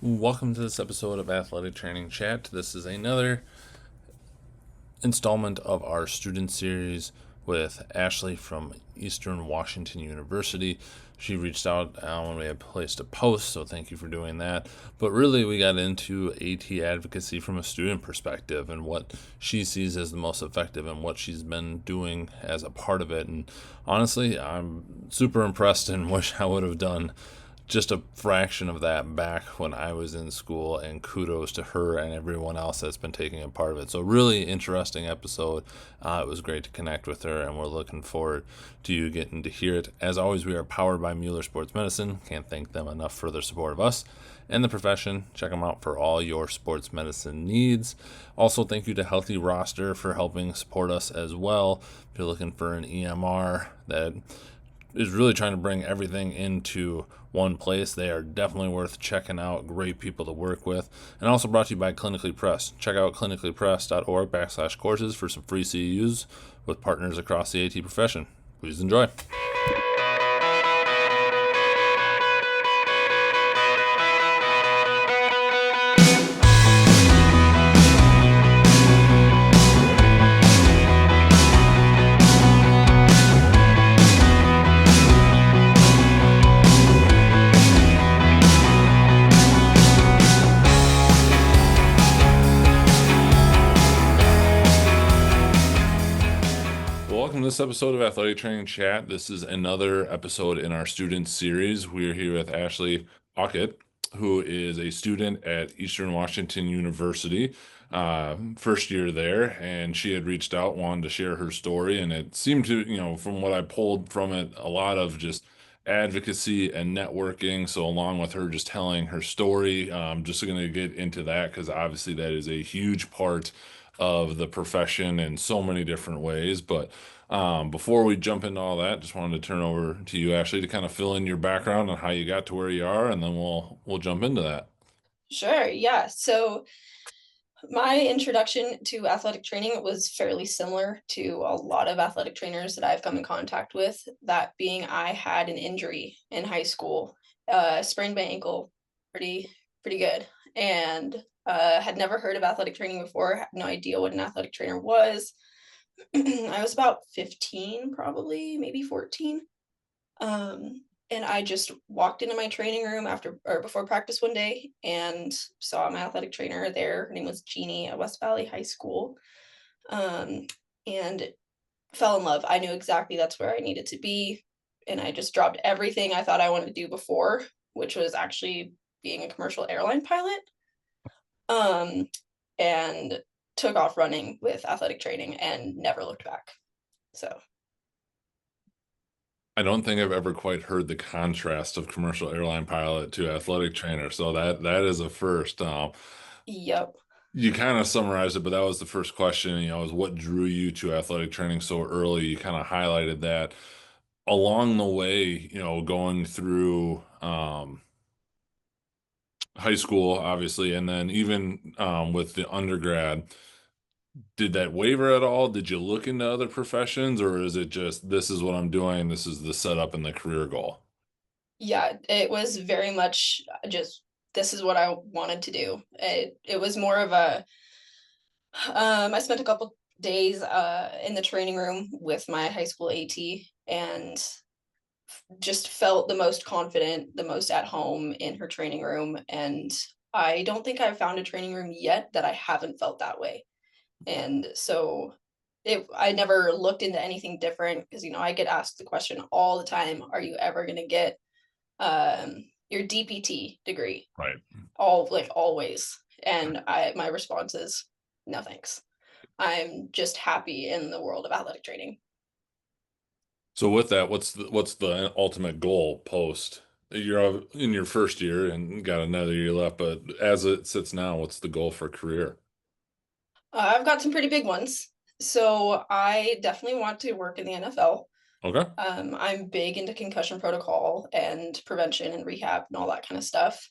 Welcome to this episode of Athletic Training Chat. This is another installment of our student series with Ashley from Eastern Washington University. She reached out when we had placed a post, so thank you for doing that. But really, we got into AT advocacy from a student perspective and what she sees as the most effective and what she's been doing as a part of it. And honestly, I'm super impressed and wish I would have done just a fraction of that back when I was in school, and kudos to her and everyone else that's been taking a part of it. So, really interesting episode. It was great to connect with her, and we're looking forward to you getting to hear it. As always, we are powered by Mueller Sports Medicine. Can't thank them enough for their support of us and the profession. Check them out for all your sports medicine needs. Also, thank you to Healthy Roster for helping support us as well. If you're looking for an EMR that is really trying to bring everything into one place, they are definitely worth checking out. Great people to work with. And also brought to you by Clinically Pressed. Check out clinicallypressed.org/courses for some free CEUs with partners across the AT profession. Please enjoy. Welcome to this episode of Athletic Training Chat. This is another episode in our student series. We're here with Ashley Aucutt, who is a student at Eastern Washington University, first year there, and she had reached out, wanted to share her story, and it seemed to, from what I pulled from it, a lot of just advocacy and networking. So along with her just telling her story, I'm just going to get into that because obviously that is a huge part of the profession in so many different ways. But before we jump into all that, just wanted to turn over to you, Ashley, to kind of fill in your background on how you got to where you are, and then we'll jump into that. Sure, yeah. So my introduction to athletic training was fairly similar to a lot of athletic trainers that I've come in contact with. That being, I had an injury in high school, sprained my ankle, pretty good, and had never heard of athletic training before. Had no idea what an athletic trainer was. I was about 15, probably maybe 14. And I just walked into my training room after or before practice one day and saw my athletic trainer there. Her name was Jeannie at West Valley High School. Um, and fell in love. I knew exactly that's where I needed to be. And I just dropped everything I thought I wanted to do before, which was actually being a commercial airline pilot. Um, and took off running with athletic training and never looked back. So, I don't think I've ever quite heard the contrast of commercial airline pilot to athletic trainer, so that is a first. yep. You kind of summarized it, but that was the first question, is what drew you to athletic training so early? You kind of highlighted that along the way, going through high school, obviously, and then even with the undergrad, did that waver at all? Did you look into other professions, or is it just this is what I'm doing, this is the setup and the career goal? Yeah, it was very much just this is what I wanted to do. It was more of a I spent a couple days in the training room with my high school AT and just felt the most confident, the most at home in her training room, and I don't think I've found a training room yet that I haven't felt that way. And so I never looked into anything different because I get asked the question all the time, are you ever going to get your DPT degree? Right. Always. And my response is no thanks. I'm just happy in the world of athletic training. So with that, what's the ultimate goal post? You're in your first year and got another year left, but as it sits now, what's the goal for career? I've got some pretty big ones. So I definitely want to work in the NFL. Okay. I'm big into concussion protocol and prevention and rehab and all that kind of stuff.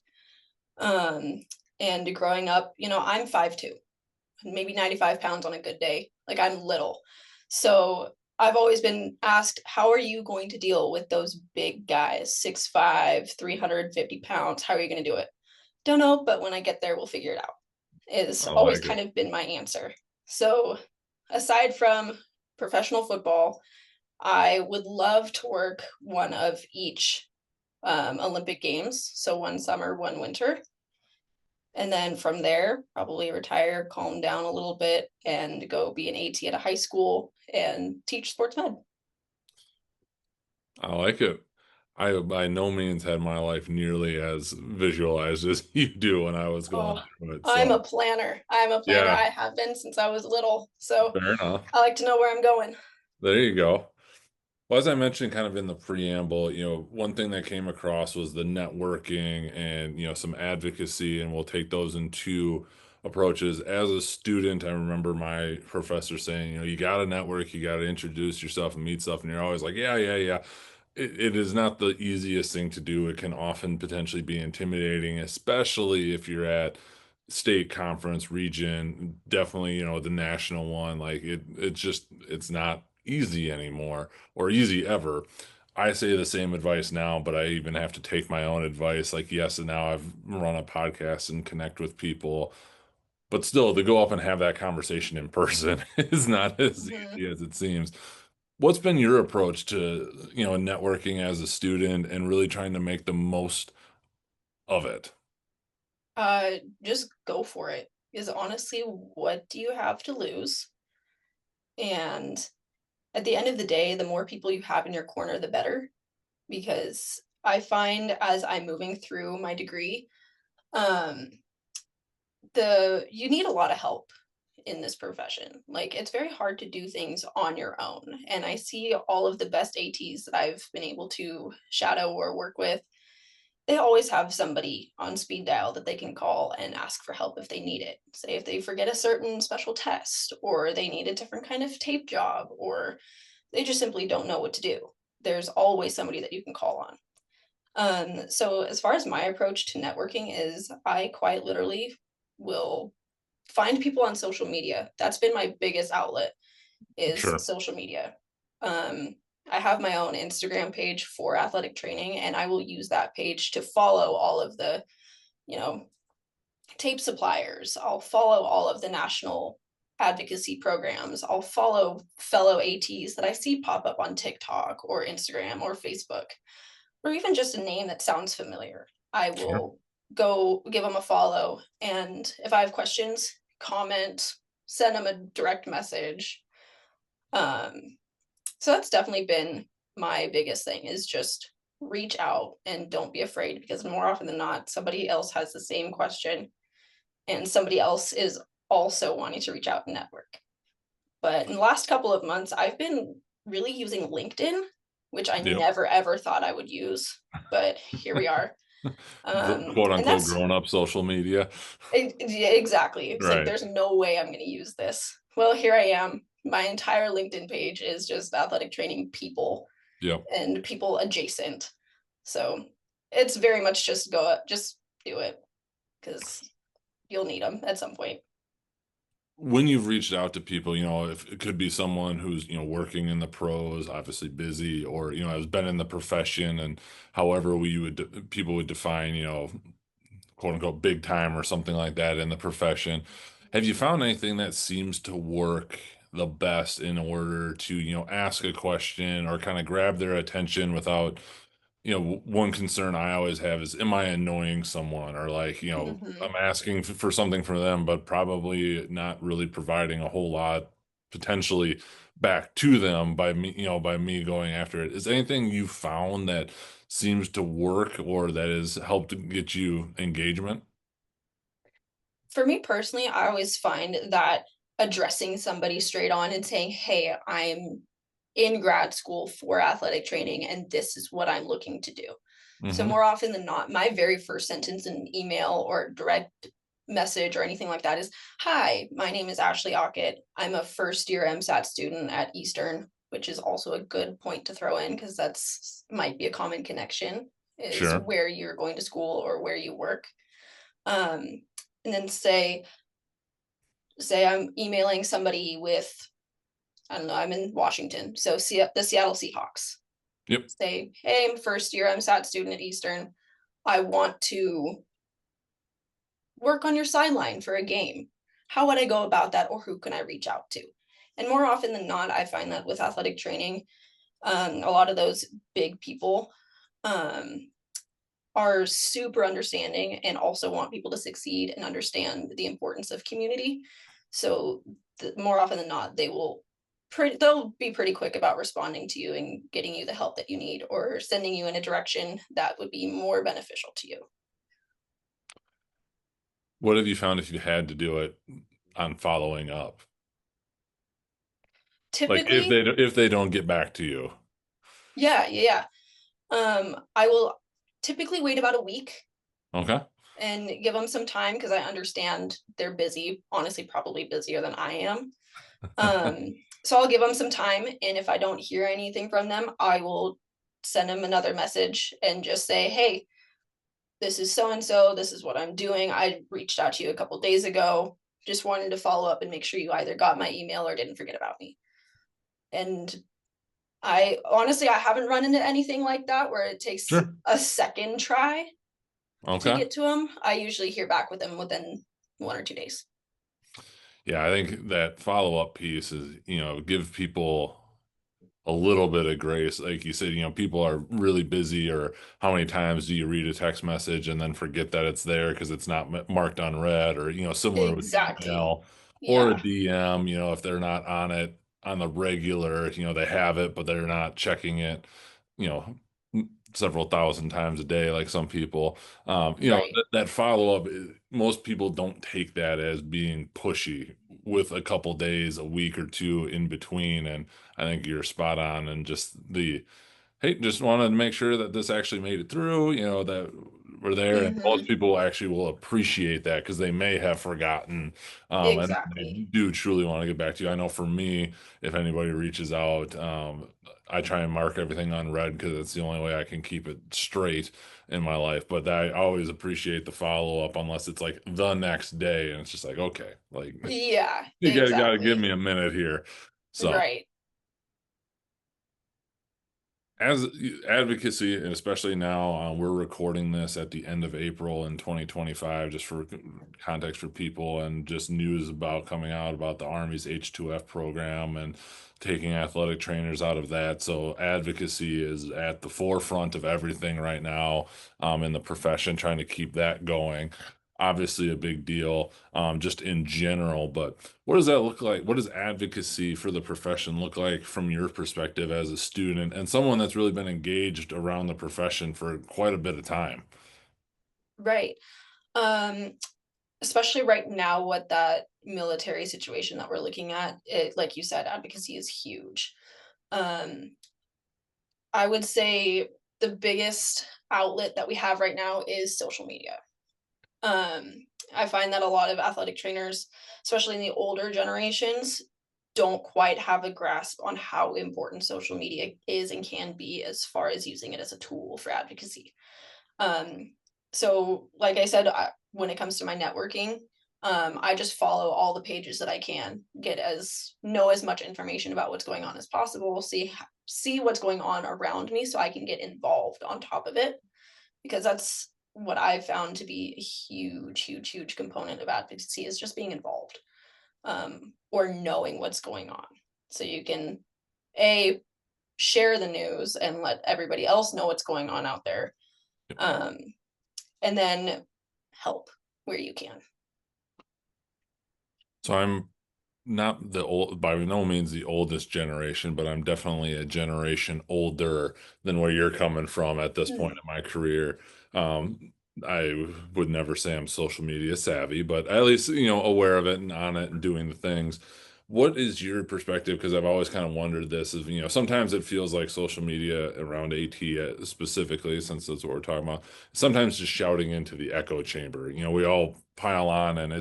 Um, and growing up, I'm 5'2", maybe 95 pounds on a good day. Like, I'm little. So I've always been asked, how are you going to deal with those big guys, 6'5", 350 pounds? How are you going to do it? don't know, but when I get there, we'll figure it out, is I always like it. kind of been my answer. So, aside from professional football, I would love to work one of each Olympic Games. So, one summer, one winter. And then from there, probably retire, calm down a little bit, and go be an AT at a high school and teach sports med. I like it. I by no means had my life nearly as visualized as you do when I was going Oh, through it. I'm a So planner. I'm a planner. yeah, I have been since I was little. So fair enough. I like to know where I'm going. There you go. Well, as I mentioned kind of in the preamble, one thing that came across was the networking and, some advocacy, and we'll take those in two approaches. As a student, I remember my professor saying, you got to network, you got to introduce yourself and meet stuff. And you're always like, yeah, yeah, yeah. It is not the easiest thing to do. It can often potentially be intimidating, especially if you're at state conference region, definitely, the national one. Like it's not easy anymore or easy ever. I say the same advice now, but I even have to take my own advice. Like, yes, and now I've run a podcast and connect with people, but still to go up and have that conversation in person is not as Mhm. easy as it seems. What's been your approach to, networking as a student and really trying to make the most of it? Just go for it. Because honestly, what do you have to lose? And at the end of the day, the more people you have in your corner, the better. Because I find as I'm moving through my degree, um, the you need a lot of help in this profession. Like it's very hard to do things on your own. And I see all of the best ATs that I've been able to shadow or work with, they always have somebody on speed dial that they can call and ask for help if they need it. Say if they forget a certain special test or they need a different kind of tape job or they just simply don't know what to do. There's always somebody that you can call on. So as far as my approach to networking is I quite literally will find people on social media. That's been my biggest outlet is Sure. social media. Um, I have my own Instagram page for athletic training, and I will use that page to follow all of the, you know, tape suppliers. I'll follow all of the national advocacy programs. I'll follow fellow ATs that I see pop up on TikTok or Instagram or Facebook, or even just a name that sounds familiar. I Sure. will go give them a follow. And if I have questions, comment, send them a direct message. Um, so that's definitely been my biggest thing is just reach out and don't be afraid because more often than not, somebody else has the same question and somebody else is also wanting to reach out and network. But in the last couple of months, I've been really using LinkedIn, which I Yep. never ever thought I would use, but here we are. The quote And unquote that's grown up social media. yeah, exactly. It's like Right. there's no way I'm going to use this. Well, here I am. My entire LinkedIn page is just athletic training people Yep. and people adjacent. So it's very much just do it because you'll need them at some point. When you've reached out to people, if it could be someone who's, working in the pros, obviously busy, or, has been in the profession and however people would define, quote unquote big time or something like that in the profession. Have you found anything that seems to work the best in order to, ask a question or kind of grab their attention without, one concern I always have is, am I annoying someone? Or like, Hmm. I'm asking for something from them, but probably not really providing a whole lot potentially back to them by me going after it. Is anything you found that seems to work or that has helped to get you engagement? For me personally, I always find that addressing somebody straight on and saying, "Hey, I'm in grad school for athletic training and this is what I'm looking to do." So Hmm. more often than not, my very first sentence in an email or direct message or anything like that is, "Hi, my name is Ashley Aucutt. I'm a first year MSAT student at Eastern," which is also a good point to throw in because that's might be a common connection is Sure. where you're going to school or where you work. Um, and then say I'm emailing somebody with, I don't know, I'm in Washington, so the Seattle Seahawks. Yep. Say, hey, I'm a first year MSAT student at Eastern. I want to work on your sideline for a game. How would I go about that, or who can I reach out to? And more often than not, I find that with athletic training, a lot of those big people um, are super understanding and also want people to succeed and understand the importance of community. So more often than not, they'll be pretty quick about responding to you and getting you the help that you need or sending you in a direction that would be more beneficial to you. What have you found if you had to do it on following up? Like Typically, if they don't get back to you. yeah, yeah, yeah. I will typically wait about a week Okay. and give them some time because I understand they're busy, honestly, probably busier than I am. Um, so I'll give them some time, and if I don't hear anything from them, I will send them another message and just say, "Hey, this is so and so. This is what I'm doing. I reached out to you a couple days ago. Just wanted to follow up and make sure you either got my email or didn't forget about me." And I haven't run into anything like that where it takes Sure. a second try to Okay. get to them. I usually hear back with them within 1 or 2 days. Yeah, I think that follow-up piece is, give people a little bit of grace. Like you said, people are really busy, or how many times do you read a text message and then forget that it's there because it's not marked on read, or, similar with Exactly. email or a Yeah. DM, if they're not on it on the regular, they have it, but they're not checking it, you know, several thousand times a day, like some people. Right. That follow up, most people don't take that as being pushy with a couple days, a week or two in between. And I think you're spot on. And just hey, just wanted to make sure that this actually made it through, that we're there. And most Mhm. people actually will appreciate that because they may have forgotten. And they Exactly. do truly want to get back to you. I know for me, if anybody reaches out, I try and mark everything on red because it's the only way I can keep it straight in my life. But I always appreciate the follow up, unless it's like the next day and it's just like, okay, like Yeah, you gotta give exactly. me a minute here. So Right. as advocacy, and especially now, we're recording this at the end of April in 2025, just for context for people, and just news about coming out about the Army's H2F program and taking athletic trainers out of that. So advocacy is at the forefront of everything right now, in the profession, trying to keep that going. Obviously, a big deal, just in general. But what does that look like? What does advocacy for the profession look like from your perspective as a student and someone that's really been engaged around the profession for quite a bit of time? Right. Um, Especially right now with that military situation that we're looking at, like you said, advocacy is huge. Um, I would say the biggest outlet that we have right now is social media. Um, I find that a lot of athletic trainers, especially in the older generations, don't quite have a grasp on how important social media is and can be as far as using it as a tool for advocacy. Um, so, like I said, when it comes to my networking, I just follow all the pages that I can, know as much information about what's going on as possible, see what's going on around me, so I can get involved on top of it, because that's what I've found to be a huge, huge, huge component of advocacy is just being involved, or knowing what's going on, so you can a share the news and let everybody else know what's going on out there. Um, and then help where you can. So I'm not the old, by no means the oldest generation, but I'm definitely a generation older than where you're coming from at this point Mm. in my career. I would never say I'm social media savvy, but at least, aware of it and on it and doing the things. What is your perspective? Because I've always kind of wondered this is, sometimes it feels like social media around AT, specifically, since that's what we're talking about, sometimes just shouting into the echo chamber. We all pile on, and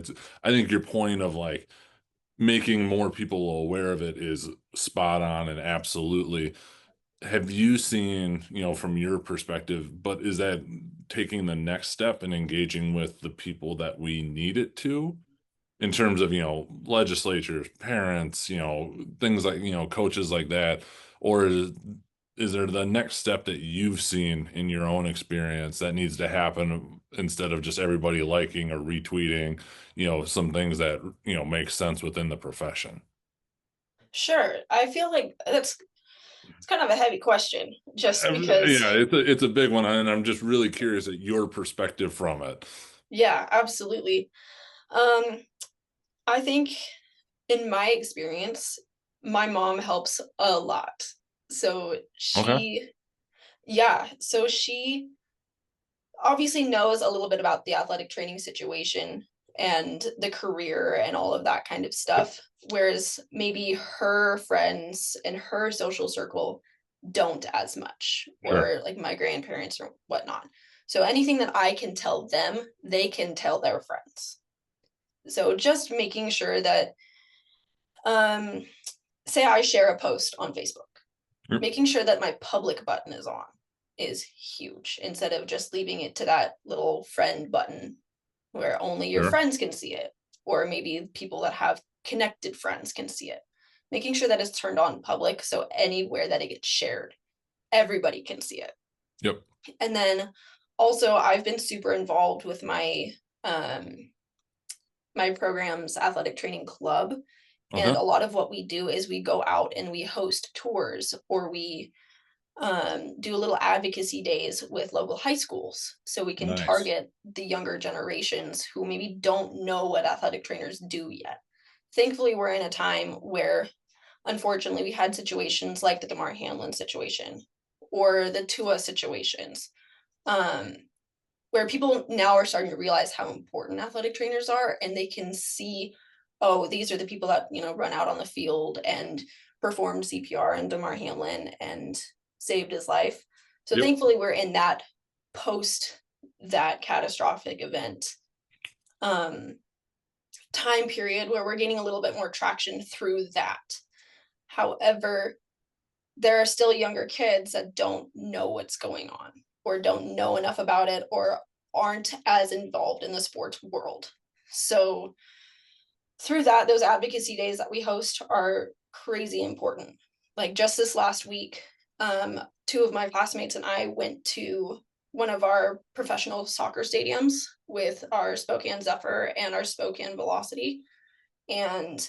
I think your point of like, making more people aware of it is spot on and absolutely. Have you seen, from your perspective, but is that taking the next step and engaging with the people that we need it to, in terms of, legislatures, parents, things like, coaches like that? Or is there the next step that you've seen in your own experience that needs to happen instead of just everybody liking or retweeting, some things that, make sense within the profession. Sure. I feel like it's kind of a heavy question just because Yeah, it's a big one, and I'm just really curious at your perspective from it. yeah, absolutely. Um, I think in my experience, my mom helps a lot. So Okay. she obviously knows a little bit about the athletic training situation and the career and all of that kind of Yep. stuff. Whereas maybe her friends and her social circle don't as much, Sure. or like my grandparents or whatnot. So anything that I can tell them, they can tell their friends. So just making sure that, um, say I share a post on Facebook, Yep. making sure that my public button is on is huge instead of just leaving it to that little friend button where only your Sure. friends can see it, or maybe people that have connected friends can see it. Making sure that it's turned on public so anywhere that it gets shared, everybody can see it. Yep. And then also I've been super involved with um my program's athletic training club. And Okay. a lot of what we do is we go out and we host tours, or we do a little advocacy days with local high schools so we can Nice. target the younger generations who maybe don't know what athletic trainers do yet. Thankfully, we're in a time where, unfortunately, we had situations like the Damar Hamlin situation or the Tua situations, um, where people now are starting to realize how important athletic trainers are, and they can see, oh, these are the people that run out on the field and performed CPR and Damar Hamlin and saved his life. So Yep. thankfully we're in that post that catastrophic event um, time period where we're gaining a little bit more traction through that. However, there are still younger kids that don't know what's going on, or don't know enough about it, or aren't as involved in the sports world. So through that, those advocacy days that we host are crazy important. Like just this last week, two of my classmates and I went to one of our professional soccer stadiums with our Spokane Zephyr and our Spokane Velocity, and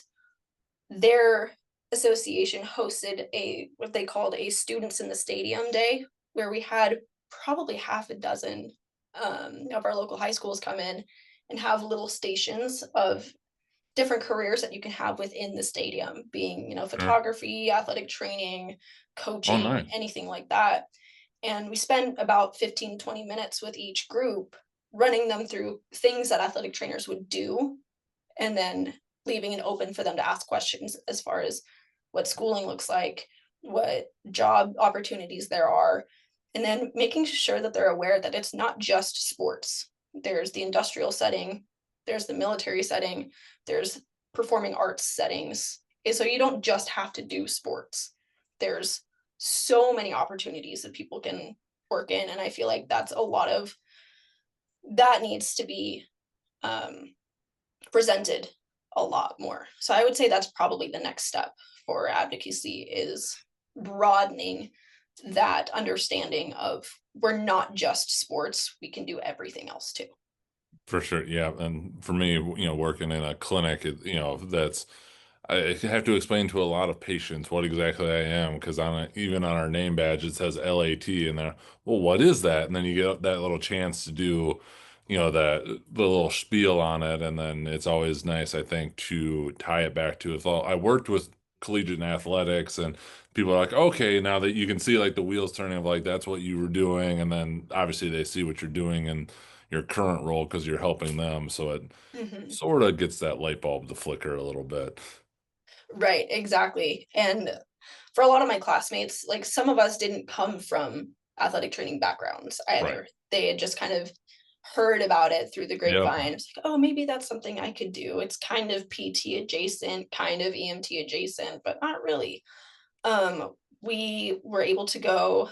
their association hosted a what they called a students in the stadium day, where we had probably half a dozen of our local high schools come in and have little stations of different careers that you can have within the stadium, being Sure. photography, athletic training, Oh, coaching, nice. anything like that. And we spent about 15-20 minutes with each group running them through things that athletic trainers would do, and then leaving it open for them to ask questions as far as what schooling looks like, what job opportunities there are, and then making sure that they're aware that it's not just sports. There's the industrial setting, there's the military setting, there's performing arts settings. Okay, so you don't just have to do sports. There's so many opportunities that people can work in, and I feel like that's a lot of that needs to be um, presented a lot more. So I would say that's probably the next step for advocacy, is broadening that understanding of we're not just sports, we can do everything else too. For sure. Yeah. And for me, working in a clinic, that's, I have to explain to a lot of patients what exactly I am, because even on our name badge it says LAT, and they're, well, what is that? And then you get that little chance to do, that the little spiel on it, and then it's always nice, I think, to tie it back to it. Well, I worked with collegiate athletics, and people are like, okay, now that you can see like the wheels turning of like that's what you were doing, and then obviously they see what you're doing in your current role because you're helping them, so it Mhm. sort of gets that light bulb to flicker a little bit. Right, exactly. And for a lot of my classmates, like some of us didn't come from athletic training backgrounds Right. either. They had just kind of heard about it through the Yep. grapevine. It's like, oh, maybe that's something I could do. It's kind of PT adjacent, kind of EMT adjacent, but not really. We were able to go.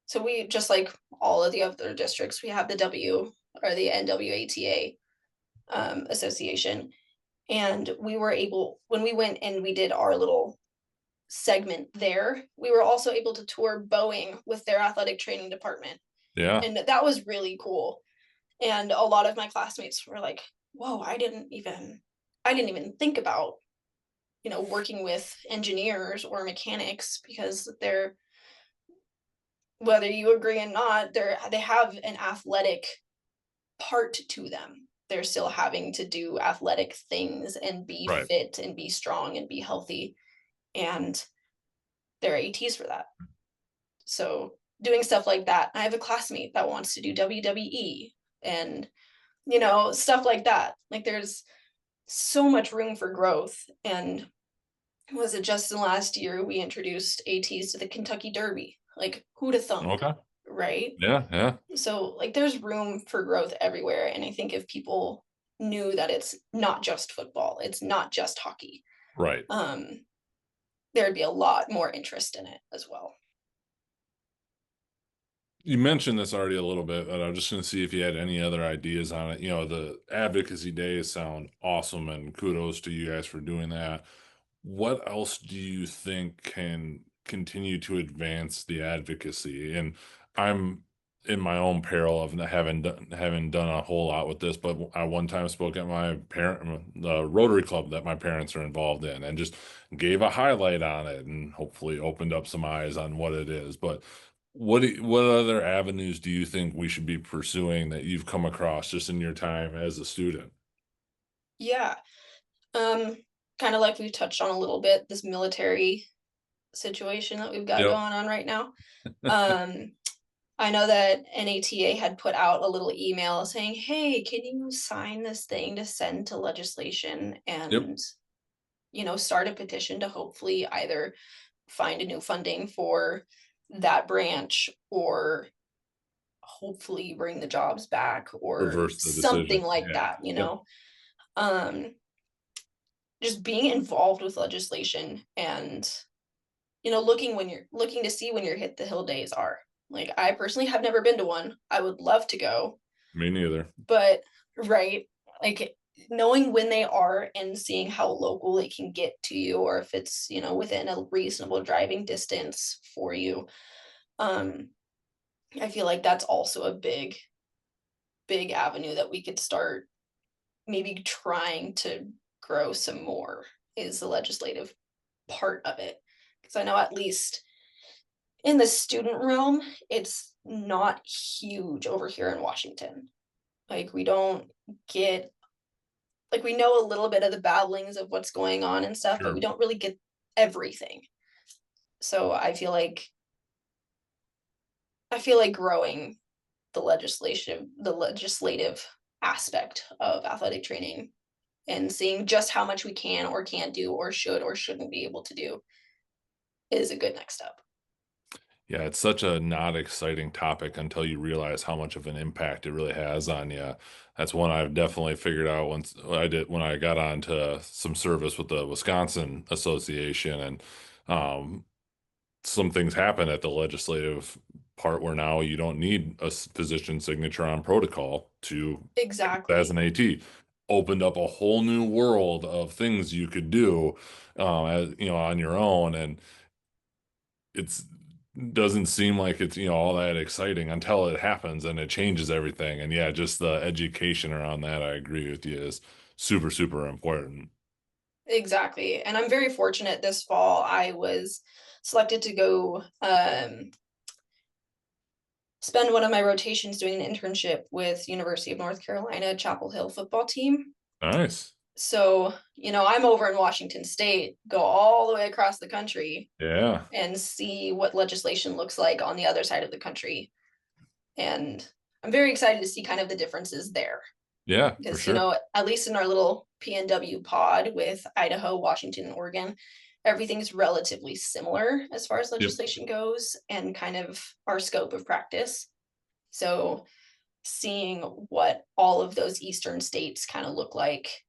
So we, just like all of the other districts, we have the W, or the NWATA association, and we were able, when we went and we did our little segment there, we were also able to tour Boeing with their athletic training department, Yeah. and that was really cool. And a lot of my classmates were like, "Whoa, I didn't even think about, working with engineers or mechanics because they're whether you agree or not, they have an athletic part to them. They're still having to do athletic things and be Right. fit and be strong and be healthy, and they're ATs for that. So doing stuff like that. I have a classmate that wants to do WWE and stuff like that. Like there's so much room for growth. And was it just in last year we introduced ATs to the Kentucky Derby? Like who'd have thunk, Okay. right? Yeah. Yeah. So like there's room for growth everywhere. And I think if people knew that it's not just football, it's not just hockey, Right. um, there'd be a lot more interest in it as well. You mentioned this already a little bit, but I'm just going to see if you had any other ideas on it. The advocacy days sound awesome, and kudos to you guys for doing that. What else do you think can continue to advance the advocacy? And I'm in my own peril of having done a whole lot with this, but I one time spoke at my parent the Rotary Club that my parents are involved in, and just gave a highlight on it, and hopefully opened up some eyes on what it is. But what other avenues do you think we should be pursuing that you've come across just in your time as a student? Yeah. Um, Kind of like we've touched on a little bit, this military situation that we've got Yep. going on right now. Um, I know that NATA had put out a little email saying, "Hey, can you sign this thing to send to legislation Yep. and, start a petition to hopefully either find a new funding for that branch or hopefully bring the jobs back or Reverse the decision. something like Yeah. that, you Yep. know?" Um, just being involved with legislation and looking to see when your hit the hill days are. Like I personally have never been to one. I would love to go, Me neither. but right, like knowing when they are and seeing how local it can get to you or if it's, within a reasonable driving distance for you. Um I feel like that's also a big avenue that we could start maybe trying to grow some more is the legislative part of it. Because I know at least in the student realm, it's not huge over here in Washington. Like we don't get like we know a little bit of the babblings of what's going on and stuff, but we Sure. don't really get everything. So I feel like growing the legislative aspect of athletic training and seeing just how much we can or can't do or should or shouldn't be able to do is a good next step. Yeah, it's such a not exciting topic until you realize how much of an impact it really has on you. That's one I've definitely figured out once when I got on to some service with the Wisconsin Association, and um, some things happen at the legislative part where now you don't need a physician signature on protocol to as an Exactly. AT. Opened up a whole new world of things you could do, on your own, and it's doesn't seem like it's all that exciting until it happens and it changes everything. And yeah, just the education around that, I agree with you, is super super important. Exactly. And I'm very fortunate this fall I was selected to go spend one of my rotations doing an internship with University of North Carolina Chapel Hill football team. Nice. So, I'm over in Washington state, go all the way across the country Yeah. and see what legislation looks like on the other side of the country. And I'm very excited to see kind of the differences there. Yeah, for Because sure. at least in our little PNW pod with Idaho, Washington, and Oregon, everything's relatively similar as far as Yep. legislation goes and kind of our scope of practice. So seeing what all of those eastern states kind of look like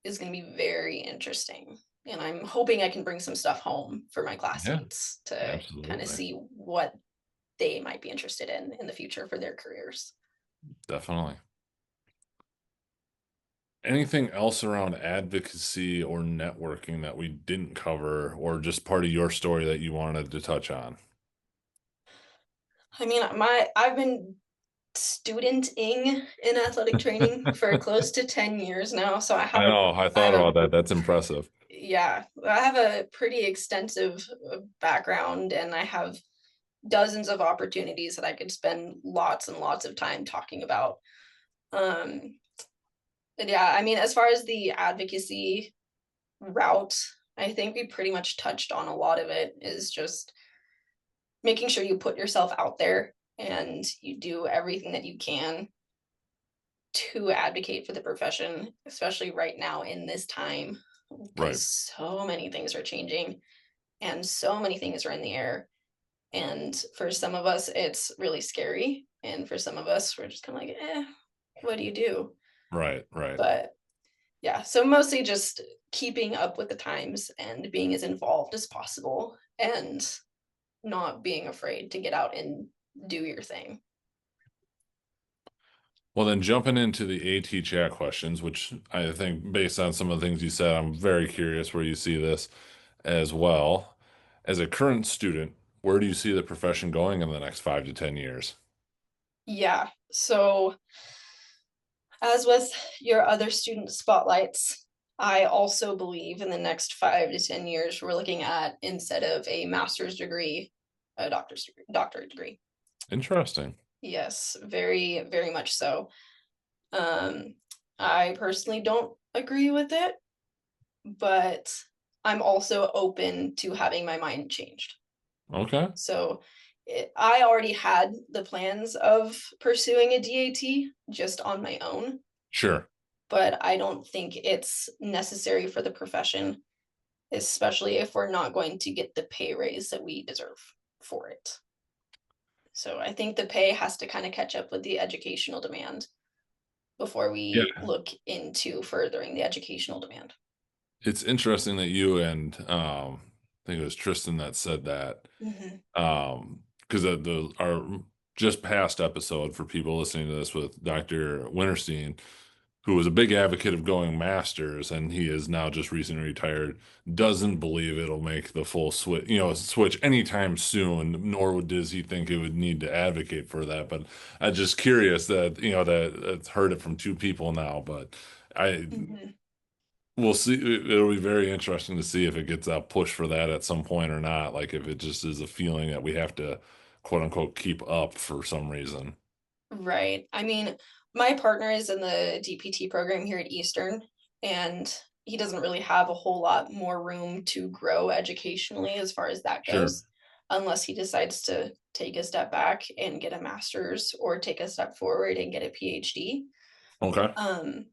is going to be very interesting, and I'm hoping I can bring some stuff home for my Yeah, classmates to kind of absolutely. see what they might be interested in the future for their careers. Definitely. Anything else around advocacy or networking that we didn't cover, or just part of your story that you wanted to touch on? I mean, my I've been studenting in athletic training for close to 10 years now, so I know. I I thought have a about that. That's impressive. yeah, I have a pretty extensive background, and I have dozens of opportunities that I could spend lots and lots of time talking about. Um, but yeah, I mean, as far as the advocacy route, I think we pretty much touched on a lot of it, is just making sure you put yourself out there and you do everything that you can to advocate for the profession, especially right now in this time, Right. because so many things are changing and so many things are in the air. And for some of us, it's really scary. And for some of us, we're just kind of like, what do you do? Right. Right. But yeah, so mostly just keeping up with the times and being as involved as possible and not being afraid to get out and do your thing. Well, then jumping into the AT chat questions, which I think based on some of the things you said, I'm very curious where you see this as well. As a current student, where do you see the profession going in the next 5 to 10 years? Yeah. So, as with your other student spotlights, I also believe in the next 5 to 10 years, we're looking at, instead of a master's degree, a doctorate degree. Interesting. Yes, very, very much so. Um, I personally don't agree with it, but I'm also open to having my mind changed. Okay. So I already had the plans of pursuing a DAT just on my own, Sure. but I don't think it's necessary for the profession, especially if we're not going to get the pay raise that we deserve for it. So I think the pay has to kind of catch up with the educational demand before Yeah. we look into furthering the educational demand. It's interesting that you and I think it was Tristan that said that. Mhm. Because the our just past episode for people listening to this with Dr. Winterstein, who was a big advocate of going masters, and he is now just recently retired, doesn't believe it'll make the full switch anytime soon, nor does he think it would need to advocate for that. But I'm just curious that, that it's heard it from two people now, but I Mhm. we'll see. It'll be very interesting to see if it gets a push for that at some point or not. Like if it just is a feeling that we have to, quote unquote, keep up for some reason. Right. I mean, my partner is in the DPT program here at Eastern, and he doesn't really have a whole lot more room to grow educationally as far as that Sure. goes, unless he decides to take a step back and get a master's or take a step forward and get a PhD. Okay. Um,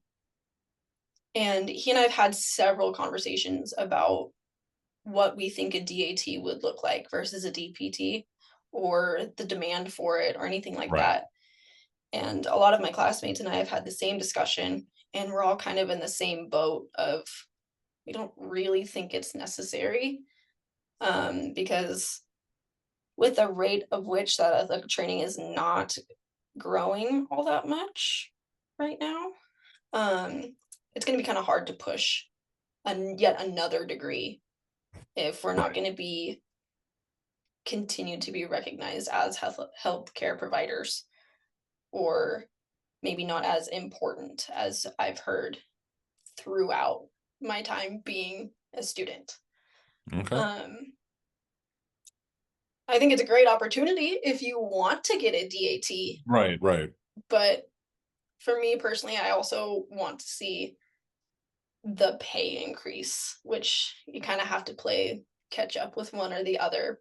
and he and I have had several conversations about what we think a DAT would look like versus a DPT, or the demand for it or anything like Right. that. And a lot of my classmates and I have had the same discussion, and we're all kind of in the same boat of, we don't really think it's necessary, because with the rate of which that athletic training is not growing all that much right now, um, it's going to be kind of hard to push yet another degree if we're not Right. going to be continued to be recognized as healthcare providers, or maybe not as important as I've heard throughout my time being a student. Okay. Um, I think it's a great opportunity if you want to get a DAT, Right. Right. but for me personally, I also want to see the pay increase, which you kind of have to play catch up with one or the other,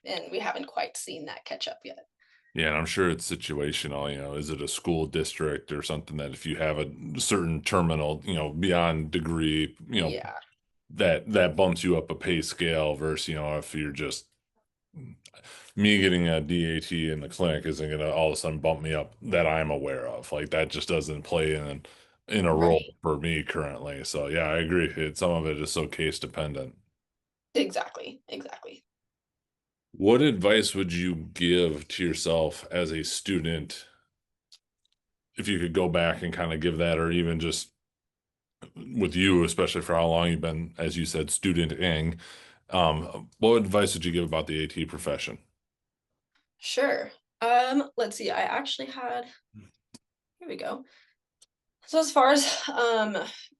and we haven't quite seen that catch up yet. Yeah, and I'm sure it's situational. Is it a school district or something that if you have a certain terminal, beyond degree, Yeah, that bumps you up a pay scale versus, if you're just me getting a DAT in the clinic isn't gonna all of a sudden bump me up that I'm aware of. Like that just doesn't play in a role right. for me currently. So yeah, I agree. Some of it is so case dependent. Exactly. Exactly. What advice would you give to yourself as a student if you could go back and kind of give that, or even just with you, especially for how long you've been, as you said, studenting, what advice would you give about the AT profession? Sure. Let's see. I actually had here we go. So as far as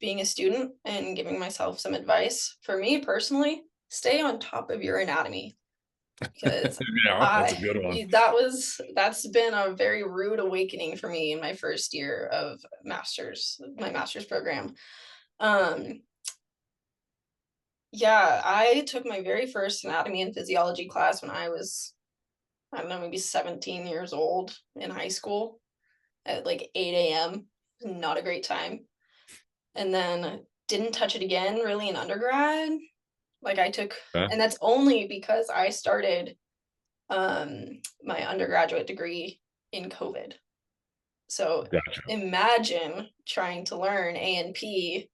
being a student and giving myself some advice, for me personally, stay on top of your anatomy because Yeah, that's a good one. that's been a very rude awakening for me in my first year of my master's program. Um yeah, I took my very first anatomy and physiology class when I was, I don't know, maybe 17 years old in high school at like 8 a.m. Not a great time. And then didn't touch it again really in undergrad. Like I took, Okay. and that's only because I started my undergraduate degree in COVID. So Gotcha. imagine trying to learn A&P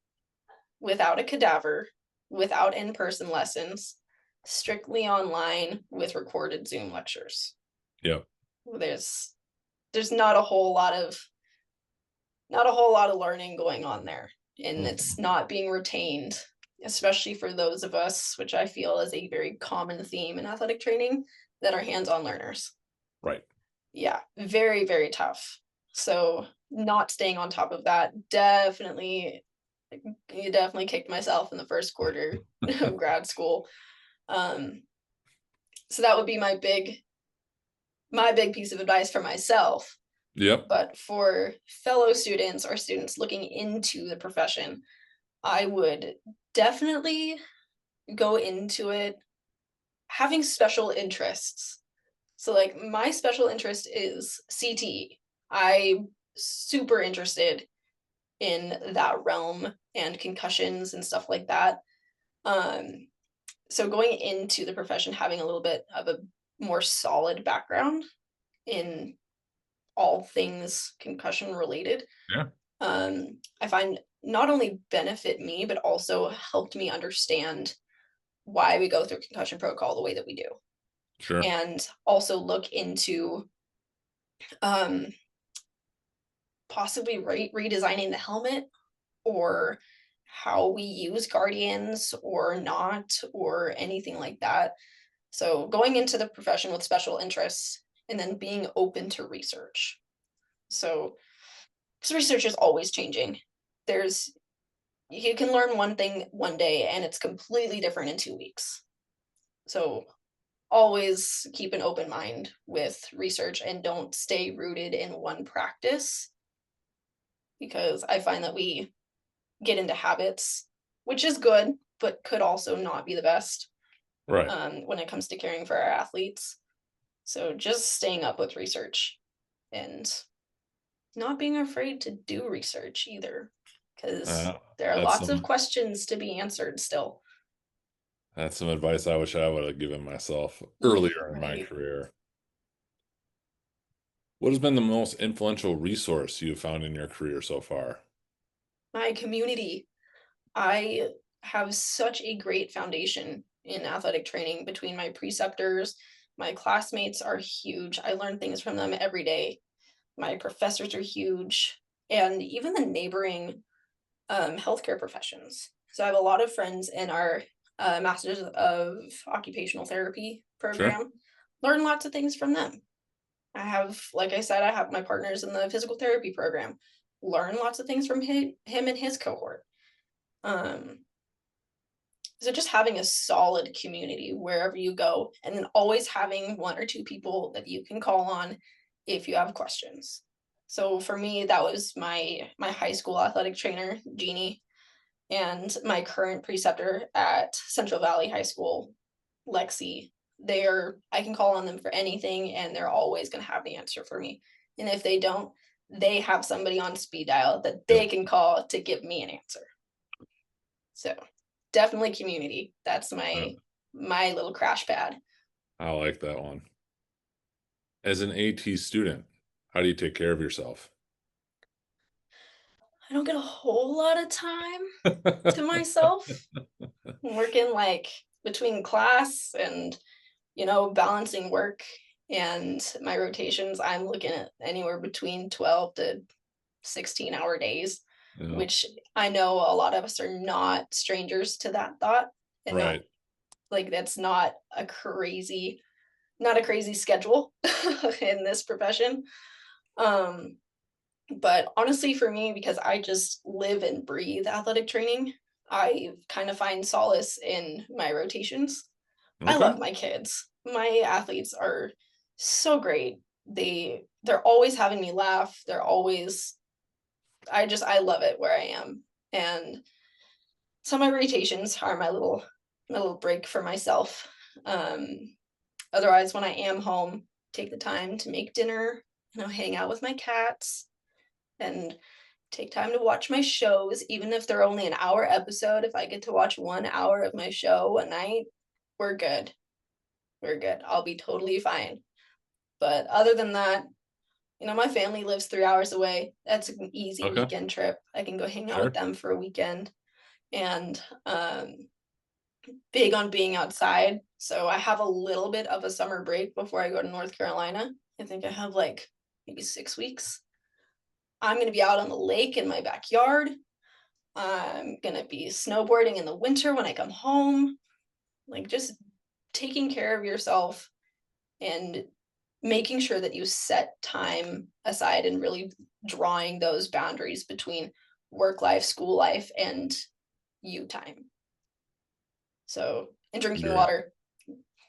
without a cadaver, without in-person lessons, strictly online with recorded Zoom lectures. Yep. There's there's not a whole lot of learning going on there, and it's Mhm. not being retained, especially for those of us, which I feel is a very common theme in athletic training, that are hands-on learners. Right. Yeah, very, very tough. So not staying on top of that definitely, you definitely kicked myself in the first quarter of grad school. Um, so that would be my big piece of advice for myself. Yep. But for fellow students or students looking into the profession, I would definitely go into it having special interests. So like my special interest is CTE. I'm super interested in that realm and concussions and stuff like that. Um, so going into the profession having a little bit of a more solid background in all things concussion related, Yeah. I find not only benefit me, but also helped me understand why we go through concussion protocol the way that we do. Sure. And also look into um, possibly redesigning the helmet or how we use guardians or not, or anything like that. So going into the profession with special interests and then being open to research. So, because research is always changing. There's You can learn one thing one day and it's completely different in 2 weeks. So always keep an open mind with research and don't stay rooted in one practice, because I find that we get into habits, which is good, but could also not be the best Right. when it comes to caring for our athletes. So just staying up with research and not being afraid to do research either, because Uh, there are that's lots of some questions to be answered still. that's some advice I wish I would have given myself earlier in my Right. career. What has been the most influential resource you've found in your career so far? My community. I have such a great foundation in athletic training between my preceptors. My classmates are huge. I learn things from them every day. My professors are huge, and even the neighboring healthcare professions. So I have a lot of friends in our Masters of Occupational Therapy Sure. program. Learn lots of things from them. I have, like I said, I have my partners in the physical therapy program. Learn lots of things from him and his cohort. Um, so just having a solid community wherever you go, and then always having one or two people that you can call on if you have questions. So for me, that was my high school athletic trainer, Jeannie, and my current preceptor at Central Valley High School, Lexi. I can call on them for anything and they're always going to have the answer for me. And if they don't, they have somebody on speed dial that they Yep. can call to give me an answer. So definitely community. That's Yeah, my little crash pad. I like that one. As an AT student, how do you take care of yourself? I don't get a whole lot of time to myself. I'm working like between class and balancing work and my rotations. I'm looking at anywhere between 12 to 16-hour days, Yeah. which I know a lot of us are not strangers to that thought, and not Right. like that's not a crazy. not a crazy schedule in this profession. Um, but honestly, for me, because I just live and breathe athletic training, I kind of find solace in my rotations. I Okay. love my kids. My athletes are so great. They're always having me laugh. They're always I love it where I am. And so my rotations are my little break for myself. Um Otherwise when I am home, take the time to make dinner, hang out with my cats and take time to watch my shows, even if they're only an hour episode. If I get to watch 1 hour of my show a night, we're good. We're good. I'll be totally fine. But other than that, my family lives 3 hours away. That's an easy Okay. weekend trip. I can go hang out with Sure. them for a weekend. And big on being outside. So I have a little bit of a summer break before I go to North Carolina. I think I have like maybe 6 weeks. I'm going to be out on the lake in my backyard. I'm going to be snowboarding in the winter when I come home. Like just taking care of yourself and making sure that you set time aside and really drawing those boundaries between work life, school life, and you time. So, and drinking Great. water,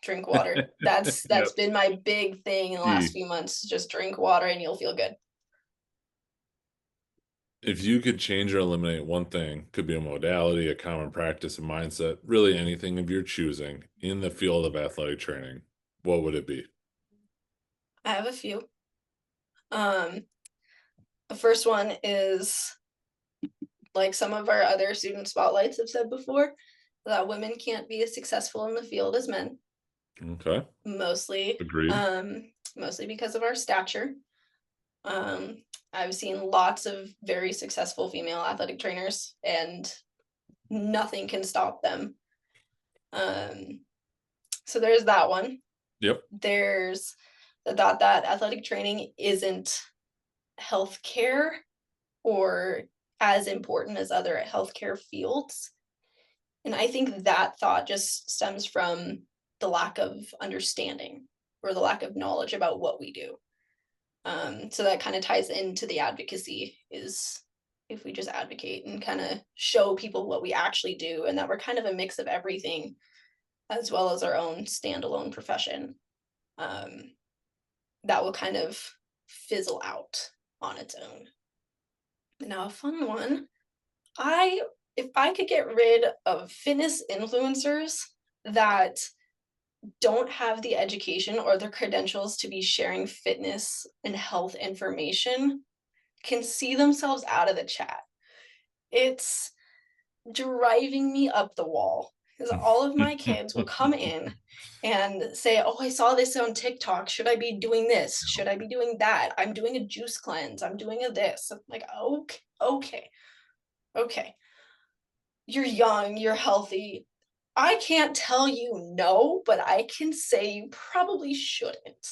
drink water. That's Yep. been my big thing in the last Key. few months. Just drink water and you'll feel good. If you could change or eliminate one thing, could be a modality, a common practice, a mindset, really anything of your choosing in the field of athletic training, what would it be? I have a few. Um, the first one is like some of our other student spotlights have said before, that women can't be as successful in the field as men, Okay. mostly Agreed. mostly because of our stature. I've seen lots of very successful female athletic trainers and nothing can stop them. Um, so there's that one. Yep. There's the thought that athletic training isn't healthcare or as important as other healthcare fields. And I think that thought just stems from the lack of understanding or the lack of knowledge about what we do. So that kind of ties into the advocacy is if we just advocate and kind of show people what we actually do and that we're kind of a mix of everything as well as our own standalone profession, um, that will kind of fizzle out on its own. Now, a fun one, I if I could get rid of fitness influencers that don't have the education or the credentials to be sharing fitness and health information, can see themselves out of the chat. It's driving me up the wall because all of my kids will come in and say, "Oh, I saw this on TikTok. Should I be doing this? Should I be doing that? I'm doing a juice cleanse. I'm doing a this." I'm like, okay, okay, okay. You're young, you're healthy. I can't tell you no, but I can say you probably shouldn't.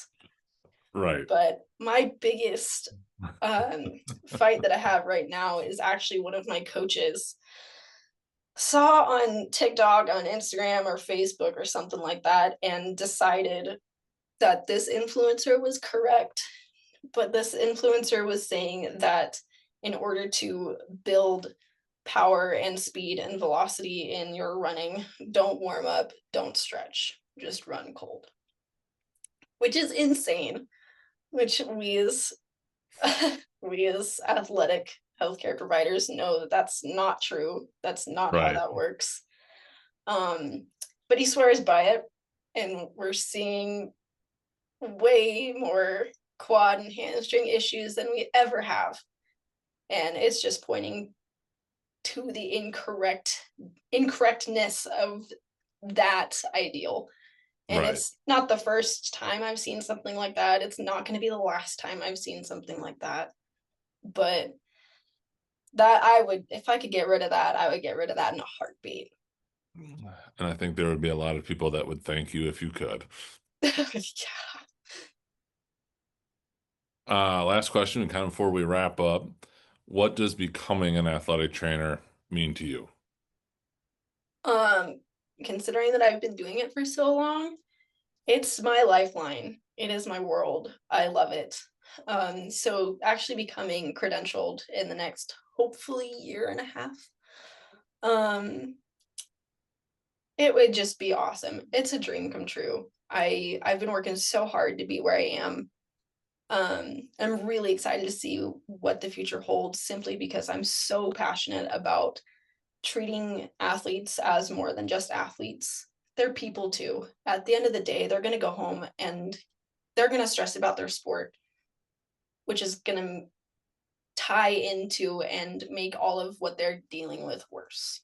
Right. But my biggest fight that I have right now is actually one of my coaches saw on TikTok, on Instagram or Facebook or something like that, and decided that this influencer was correct. But this influencer was saying that in order to build power and speed and velocity in your running, don't warm up, don't stretch, just run cold, which is insane. Which we as athletic healthcare providers know that that's not true. That's not how Right. that works. Um, but he swears by it, and we're seeing way more quad and hamstring issues than we ever have. And it's just pointing to the incorrectness of that ideal. And Right. it's not the first time I've seen something like that. It's not going to be the last time I've seen something like that. But that I would, if I could get rid of that, I would get rid of that in a heartbeat. And I think there would be a lot of people that would thank you if you could. Yeah. Last question, and kind of before we wrap up, what does becoming an athletic trainer mean to you? Um, Considering that I've been doing it for so long, It's my lifeline. It is my world. I love it. So actually becoming credentialed in the next, hopefully, year and a half, um, it would just be awesome. It's a dream come true. I've been working so hard to be where I am. I'm really excited to see what the future holds simply because I'm so passionate about treating athletes as more than just athletes. They're people too. At the end of the day, they're going to go home and they're going to stress about their sport, which is going to tie into and make all of what they're dealing with worse.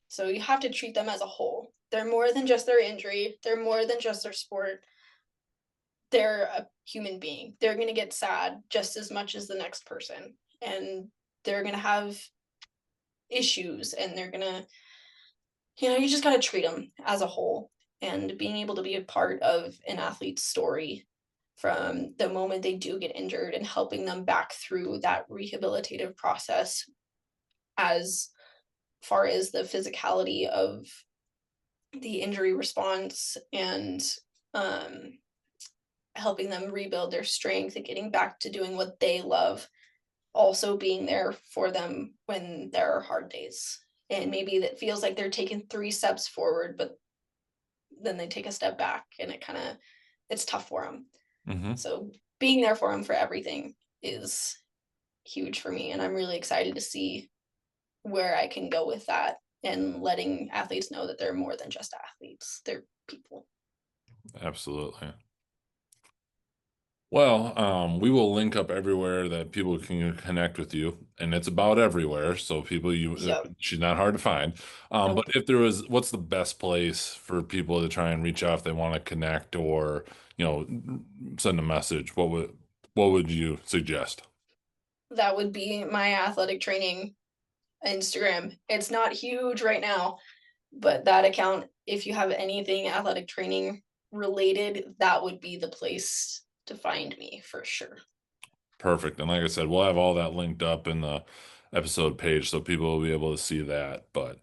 So you have to treat them as a whole. They're more than just their injury, they're more than just their sport. They're a human being. They're going to get sad just as much as the next person. And they're going to have issues and they're going to, you just got to treat them as a whole. And being able to be a part of an athlete's story from the moment they do get injured and helping them back through that rehabilitative process as far as the physicality of the injury response and helping them rebuild their strength and getting back to doing what they love, also being there for them when there are hard days. And maybe that feels like they're taking 3 steps forward, but then they take a step back and it's tough for them. Mm-hmm. So being there for them for everything is huge for me. And I'm really excited to see where I can go with that and letting athletes know that they're more than just athletes. They're people. Absolutely. Well, we will link up everywhere that people can connect with you, and it's about everywhere. So Yep. she's not hard to find. But Nope. if what's the best place for people to try and reach out if they want to connect or, send a message? What would you suggest? That would be my athletic training Instagram. It's not huge right now, but that account, if you have anything athletic training related, that would be the place to find me for sure. Perfect. And like I said, we'll have all that linked up in the episode page so people will be able to see that. But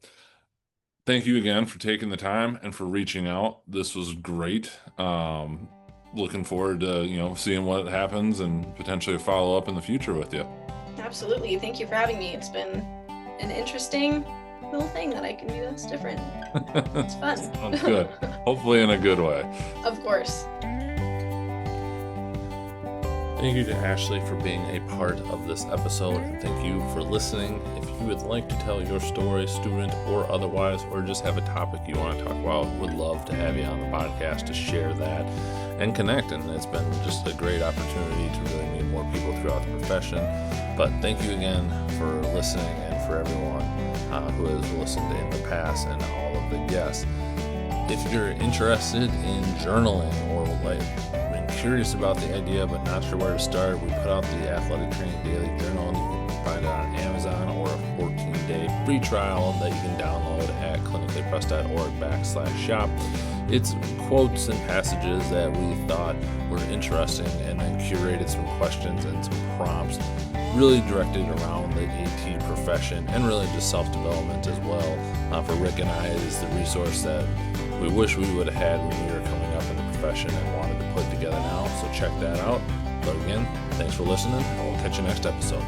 thank you again for taking the time and for reaching out. This was great. Looking forward to, seeing what happens and potentially follow up in the future with you. Absolutely. Thank you for having me. It's been an interesting little thing that I can do that's different. It's fun. Sounds good. Hopefully in a good way. Of course. Thank you to Ashley for being a part of this episode, and thank you for listening. If you would like to tell your story, student or otherwise, or just have a topic you want to talk about, would love to have you on the podcast to share that and connect. And it's been just a great opportunity to really meet more people throughout the profession. But thank you again for listening and for everyone who has listened in the past and all of the guests. If you're interested in journaling or curious about the idea but not sure where to start, we put out the Athletic Training Daily Journal. You can find it on Amazon or a 14-day free trial that you can download at clinicallypress.org/shop. It's quotes and passages that we thought were interesting and then curated some questions and some prompts really directed around the AT profession and really just self-development as well. For Rick and I, it is the resource that we wish we would have had when we were coming up in the profession and wanted to put together now. So check that out. But again, thanks for listening. We'll catch you next episode.